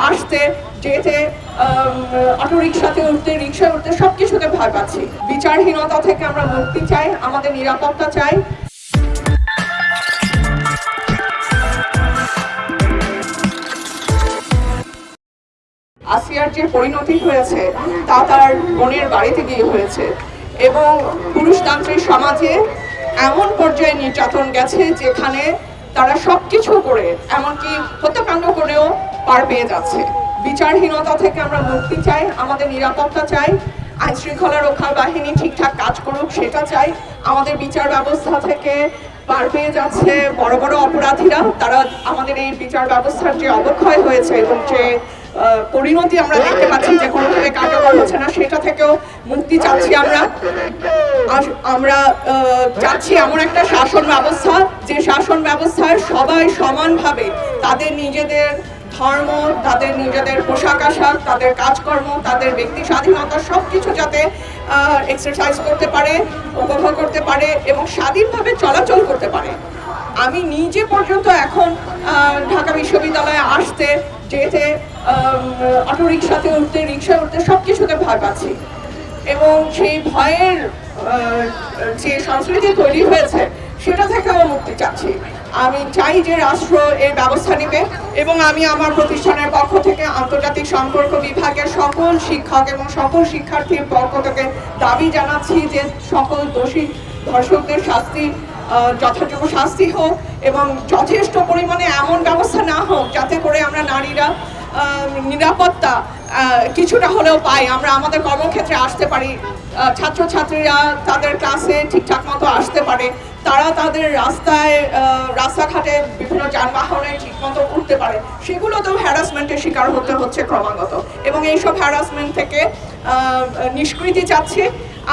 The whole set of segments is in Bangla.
আসতে যেতে অটোরিকশাতে উঠতে রিকশায় উঠতে সবকিছুতে ভয় পাচ্ছি। বিচারহীনতা থেকে আমরা মুক্তি চাই, আমাদের নিরাপত্তা চাই। আসিয়ার যে পরিণতি হয়েছে তা তার বোনের বাড়িতে গিয়ে হয়েছে এবং পুরুষতান্ত্রিক সমাজে এমন পর্যায়ে নির্যাতন গেছে যেখানে তারা সবকিছু করে এমনকি হত্যাকাণ্ড করেও পার পেয়ে যাচ্ছে। বিচারহীনতা থেকে আমরা মুক্তি চাই, আমাদের নিরাপত্তা চাই, আইন শৃঙ্খলা রক্ষা বাহিনী ঠিকঠাক কাজ করুক সেটা চাই। আমাদের বিচার ব্যবস্থা থেকে পার পেয়ে যাচ্ছে বড় বড় অপরাধীরা, তারা আমাদের এই বিচার ব্যবস্থার যে অবক্ষয় হয়েছে এবং যে পরিণতি আমরা দেখতে পাচ্ছি যে কোনোভাবে কার্যকর হচ্ছে না সেটা থেকেও মুক্তি চাচ্ছি। আমরা চাচ্ছি এমন একটা শাসন ব্যবস্থা যে শাসন ব্যবস্থায় সবাই সমানভাবে তাদের নিজেদের ধর্ম, তাদের নিজেদের পোশাক আশাক, তাদের কাজকর্ম, তাদের ব্যক্তি স্বাধীনতা সবকিছু যাতে এক্সারসাইজ করতে পারে, উপভোগ করতে পারে এবং স্বাধীনভাবে চলাচল করতে পারে। আমি নিজে পর্যন্ত এখন ঢাকা বিশ্ববিদ্যালয়ে আসতে যেতে অটোরিকশাতে উঠতে রিকশায় উঠতে সবকিছুতে ভয় পাচ্ছি এবং সেই ভয়ের যে সংস্কৃতি তৈরি হয়েছে সেটা থেকেও মুক্তি চাচ্ছি। আমি চাই যে রাষ্ট্র এর ব্যবস্থা নেবে এবং আমি আমার প্রতিষ্ঠানের পক্ষ থেকে আন্তর্জাতিক সম্পর্ক বিভাগের সকল শিক্ষক এবং সকল শিক্ষার্থীর পক্ষ থেকে দাবি জানাচ্ছি যে সকল দোষী ধর্ষকদের শাস্তি যথাযোগ্য শাস্তি হোক এবং যথেষ্ট পরিমাণে এমন ব্যবস্থা না হোক যাতে করে আমরা নারীরা নিরাপত্তা কিছুটা হলেও পাই, আমরা আমাদের কর্মক্ষেত্রে আসতে পারি, ছাত্রছাত্রীরা তাদের ক্লাসে ঠিকঠাক মতো আসতে পারে, তারা তাদের রাস্তাঘাটে বিভিন্ন যানবাহনে ঠিকমতো উঠতে পারে। সেগুলোতেও হ্যারাসমেন্টের শিকার হতে হচ্ছে ক্রমাগত এবং এইসব হ্যারাসমেন্ট থেকে নিষ্কৃতি চাচ্ছি।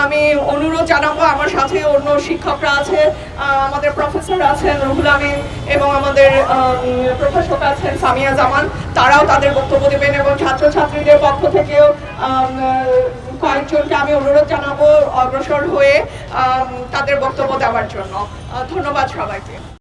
আমি অনুরোধ জানাবো, আমার সাথে অন্য শিক্ষকরা আছে, আমাদের প্রফেসর আছেন রুহুল আমিন এবং আমাদের প্রভাষক আছেন সামিয়া জামান, তারাও তাদের বক্তব্য দেবেন এবং ছাত্রছাত্রীদের পক্ষ থেকেও কয়েকজনকে আমি অনুরোধ জানাবো অগ্রসর হয়ে তাদের বক্তব্য দেওয়ার জন্য। ধন্যবাদ সবাইকে।